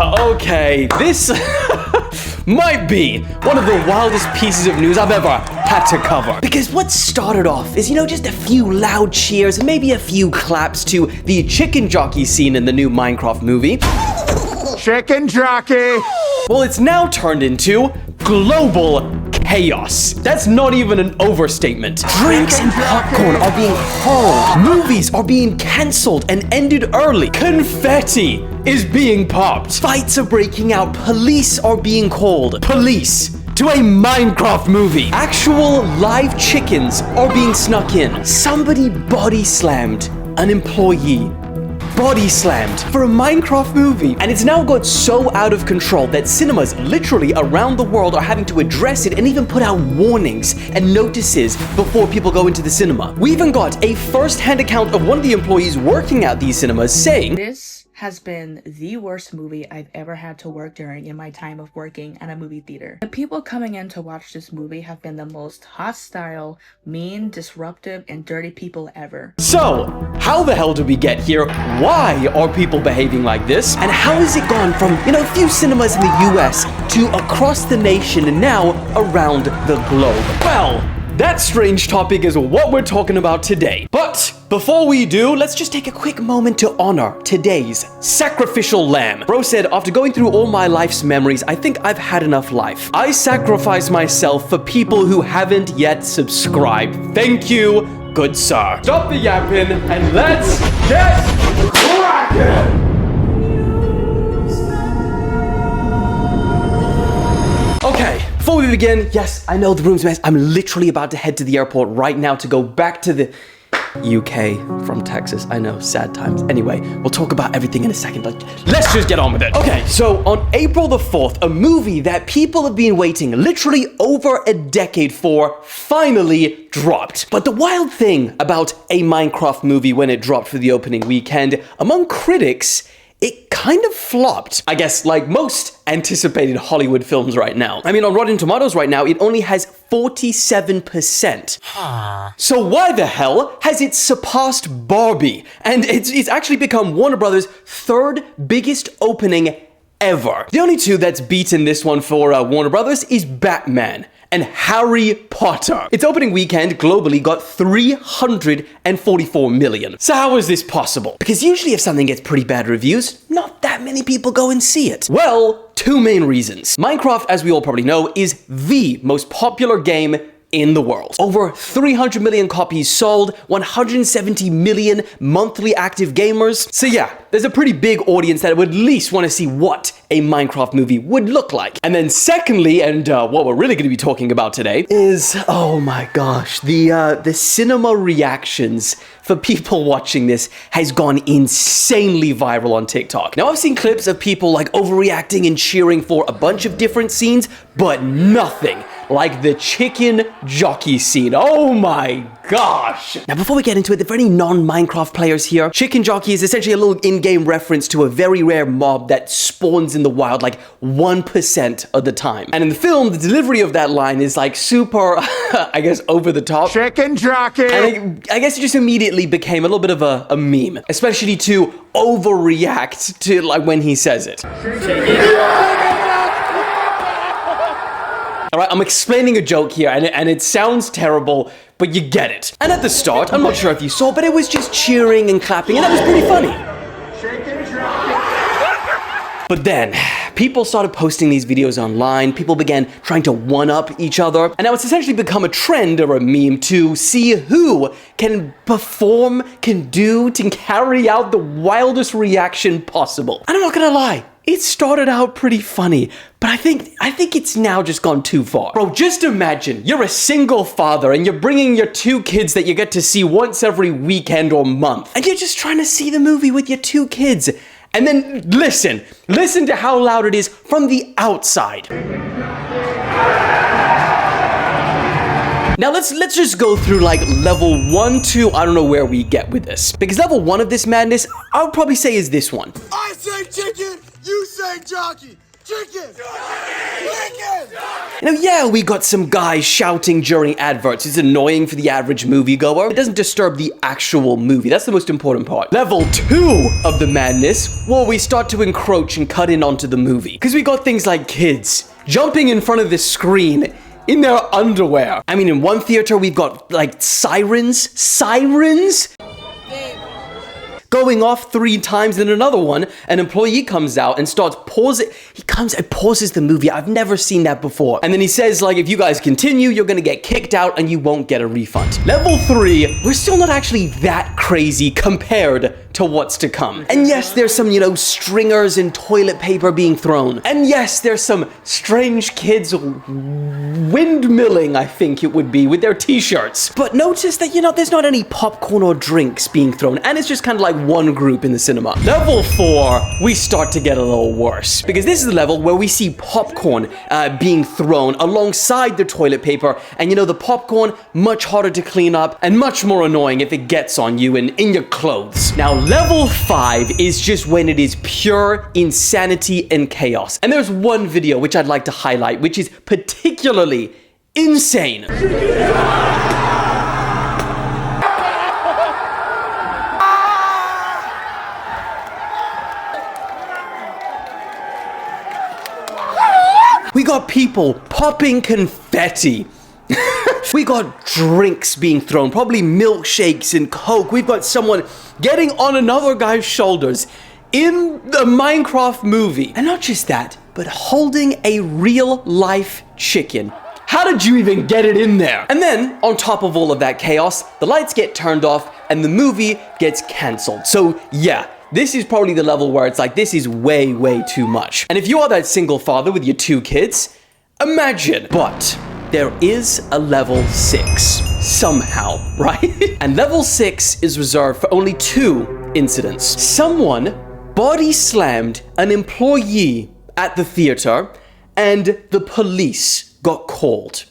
Okay, this might be one of the wildest pieces of news I've ever had to cover. Because what started off is, just a few loud cheers and maybe a few claps to the chicken jockey scene in the new Minecraft movie. Chicken jockey! Well, it's now turned into global chaos. That's not even an overstatement. Drinks and popcorn are being hurled. Movies are being cancelled and ended early. Confetti is being popped. Fights are breaking out. Police are being called. Police to a Minecraft movie. Actual live chickens are being snuck in. Somebody body slammed an employee. Body slammed for a Minecraft movie. And it's now got so out of control that cinemas literally around the world are having to address it and even put out warnings and notices before people go into the cinema. We even got a first-hand account of one of the employees working at these cinemas saying, "This has been the worst movie I've ever had to work during in my time of working at a movie theater. The people coming in to watch this movie have been the most hostile, mean, disruptive, and dirty people ever." So, how the hell did we get here? Why are people behaving like this? And how has it gone from, a few cinemas in the US to across the nation and now around the globe? Well, that strange topic is what we're talking about today. But before we do, let's just take a quick moment to honor today's sacrificial lamb. Bro said, after going through all my life's memories, I think I've had enough life. I sacrifice myself for people who haven't yet subscribed. Thank you, good sir. Stop the yapping and let's get cracking! Okay. Before we begin, yes, I know the room's a mess. I'm literally about to head to the airport right now to go back to the UK from Texas. I know, sad times. Anyway, we'll talk about everything in a second, but let's just get on with it. Okay, so on April the 4th, a movie that people have been waiting literally over a decade for finally dropped. But the wild thing about a Minecraft movie when it dropped for the opening weekend, among critics, it kind of flopped. I guess like most anticipated Hollywood films right now. I mean, on Rotten Tomatoes right now, it only has 47%. So why the hell has it surpassed Barbie? And it's actually become Warner Brothers' third biggest opening ever. The only two that's beaten this one for Warner Brothers is Batman and Harry Potter. Its opening weekend globally got 344 million. So how is this possible? Because usually if something gets pretty bad reviews, not that many people go and see it. Well, two main reasons. Minecraft, as we all probably know, is the most popular game in the world. Over 300 million copies sold, 170 million monthly active gamers. So yeah, there's a pretty big audience that would at least want to see what a Minecraft movie would look like. And then secondly, and what we're really going to be talking about today is, oh my gosh, the cinema reactions for people watching this has gone insanely viral on TikTok. Now I've seen clips of people like overreacting and cheering for a bunch of different scenes, but nothing like the chicken jockey scene. Oh my gosh. Now before we get into it, for any non-Minecraft players here, chicken jockey is essentially a little in-game reference to a very rare mob that spawns in the wild like 1% of the time. And in the film, the delivery of that line is like super, I guess, over the top. Chicken jockey! And I guess it just immediately became a little bit of a meme, especially to overreact to like when he says it. All right, I'm explaining a joke here, and it sounds terrible, but you get it. And at the start, I'm not sure if you saw, but it was just cheering and clapping, and that was pretty funny. But then, people started posting these videos online, people began trying to one-up each other, and now it's essentially become a trend or a meme to see who can perform, can carry out the wildest reaction possible. And I'm not gonna lie, it started out pretty funny, but I think it's now just gone too far. Bro, just imagine you're a single father and you're bringing your two kids that you get to see once every weekend or month, and you're just trying to see the movie with your two kids. And then listen to how loud it is from the outside. Now let's just go through like level 1, 2, I don't know where we get with this. Because level 1 of this madness, I would probably say is this one. I say chicken, you say jockey. You know, yeah, we got some guys shouting during adverts. It's annoying for the average moviegoer. It doesn't disturb the actual movie. That's the most important part. Level 2 of the madness, well, we start to encroach and cut in onto the movie. Because we got things like kids jumping in front of the screen in their underwear. I mean, in one theater, we've got, like, sirens going off 3 times. In another one, an employee comes out and starts pausing. He comes and pauses the movie. I've never seen that before. And then he says, like, if you guys continue, you're gonna get kicked out and you won't get a refund. Level 3, we're still not actually that crazy compared to what's to come. And yes, there's some, you know, stringers and toilet paper being thrown. And yes, there's some strange kids windmilling, I think it would be, with their t-shirts. But notice that, you know, there's not any popcorn or drinks being thrown, and it's just kind of like one group in the cinema. Level 4, we start to get a little worse, because this is the level where we see popcorn being thrown alongside the toilet paper, and you know, the popcorn, much harder to clean up and much more annoying if it gets on you and in your clothes. Now, level 5 is just when it is pure insanity and chaos. And there's one video which I'd like to highlight, which is particularly insane. We got people popping confetti. We got drinks being thrown, probably milkshakes and Coke. We've got someone getting on another guy's shoulders in the Minecraft movie. And not just that, but holding a real life chicken. How did you even get it in there? And then, on top of all of that chaos, the lights get turned off and the movie gets canceled. So yeah, this is probably the level where it's like, this is way, way too much. And if you are that single father with your 2 kids, imagine. But there is a level 6, somehow, right? And level 6 is reserved for only 2 incidents. Someone body slammed an employee at the theater and the police got called.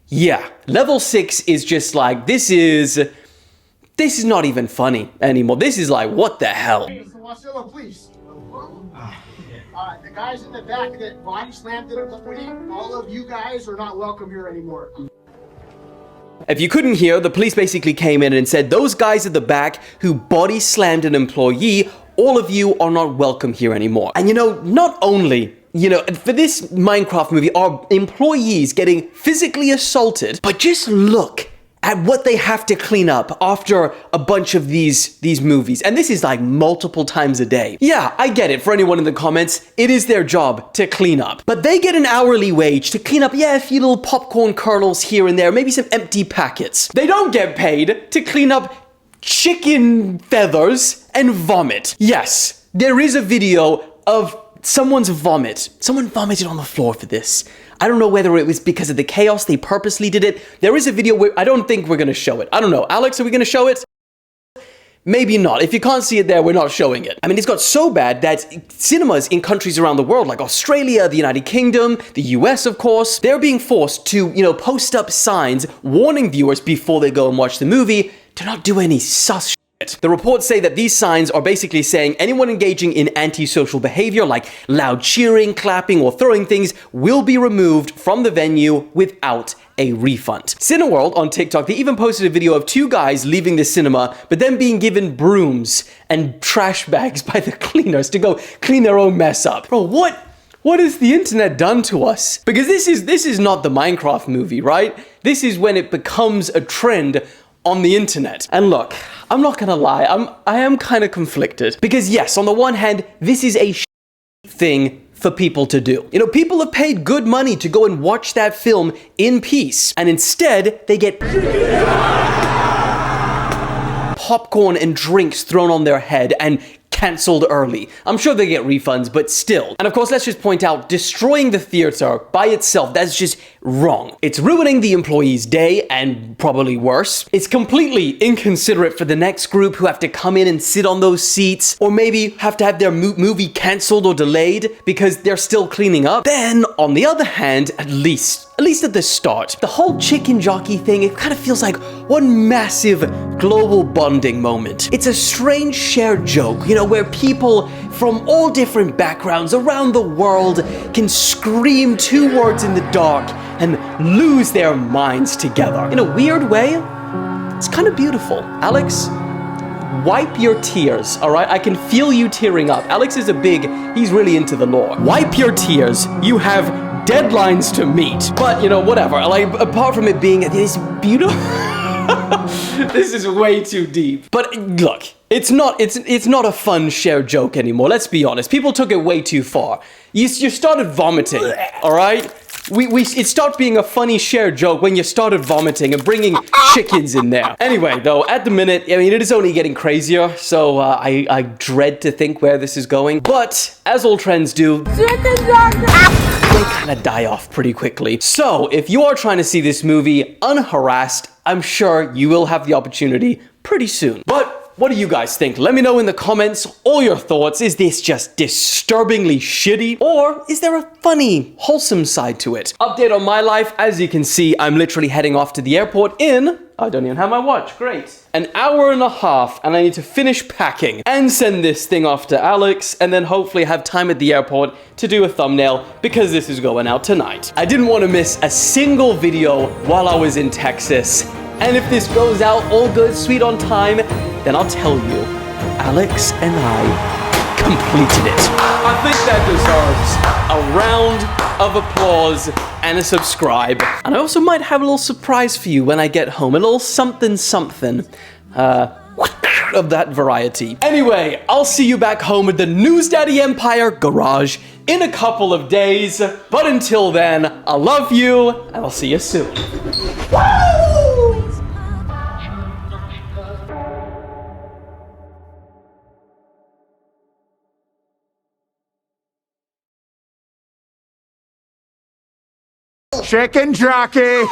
Yeah, level 6 is just like, this is not even funny anymore. This is like, what the hell? Wasilla, please. The guys in the back that body slammed an employee, all of you guys are not welcome here anymore. If you couldn't hear, the police basically came in and said, those guys at the back who body slammed an employee, all of you are not welcome here anymore. And you know, not only, you know, for this Minecraft movie, are employees getting physically assaulted, but just look at what they have to clean up after a bunch of these movies. And this is like multiple times a day. Yeah, I get it. For anyone in the comments, it is their job to clean up. But they get an hourly wage to clean up, yeah, a few little popcorn kernels here and there, maybe some empty packets. They don't get paid to clean up chicken feathers and vomit. Yes, there is a video of someone's vomit. Someone vomited on the floor for this. I don't know whether it was because of the chaos, they purposely did it. There is a video where I don't think we're gonna show it. I don't know. Alex, are we gonna show it? Maybe not. If you can't see it there, we're not showing it. I mean, it's got so bad that cinemas in countries around the world, like Australia, the United Kingdom, the US, of course, they're being forced to, you know, post up signs warning viewers before they go and watch the movie to not do any sus shit. The reports say that these signs are basically saying anyone engaging in antisocial behavior like loud cheering, clapping, or throwing things will be removed from the venue without a refund. Cineworld on TikTok, they even posted a video of 2 guys leaving the cinema, but then being given brooms and trash bags by the cleaners to go clean their own mess up. Bro, what has the internet done to us? Because this is not the Minecraft movie, right? This is when it becomes a trend on the internet. And look, I'm not gonna lie, I am kind of conflicted. Because yes, on the one hand, this is a thing for people to do. You know, people have paid good money to go and watch that film in peace. And instead, they get popcorn and drinks thrown on their head and cancelled early. I'm sure they get refunds, but still. And of course, let's just point out, destroying the theater by itself, that's just wrong. It's ruining the employee's day, and probably worse. It's completely inconsiderate for the next group who have to come in and sit on those seats, or maybe have to have their movie cancelled or delayed because they're still cleaning up. Then, on the other hand, at least at the start, the whole chicken jockey thing, it kind of feels like one massive global bonding moment. It's a strange shared joke, you know, where people from all different backgrounds around the world can scream 2 words in the dark and lose their minds together. In a weird way, it's kind of beautiful. Alex, wipe your tears, all right? I can feel you tearing up. Alex is he's really into the lore. Wipe your tears. You have deadlines to meet. But, you know, whatever. Like, apart from it being this beautiful... This is way too deep. But look, it's not a fun shared joke anymore. Let's be honest. People took it way too far. You started vomiting, all right? It stopped being a funny shared joke when you started vomiting and bringing chickens in there. Anyway, though, at the minute, I mean, it is only getting crazier, so I dread to think where this is going. But, as all trends do, they kind of die off pretty quickly. So, if you are trying to see this movie unharassed, I'm sure you will have the opportunity pretty soon. But what do you guys think? Let me know in the comments all your thoughts. Is this just disturbingly shitty? Or is there a funny, wholesome side to it? Update on my life. As you can see, I'm literally heading off to the airport in... I don't even have my watch. Great. An hour and a half, and I need to finish packing and send this thing off to Alex, and then hopefully have time at the airport to do a thumbnail because this is going out tonight. I didn't want to miss a single video while I was in Texas. And if this goes out all good, sweet on time, then I'll tell you, Alex and I completed it. I think that deserves a round of applause and a subscribe. And I also might have a little surprise for you when I get home. A little something of that variety. Anyway, I'll see you back home at the NEWSDADDY Empire garage in a couple of days. But until then, I love you, and I'll see you soon. Woo! Chicken Jockey.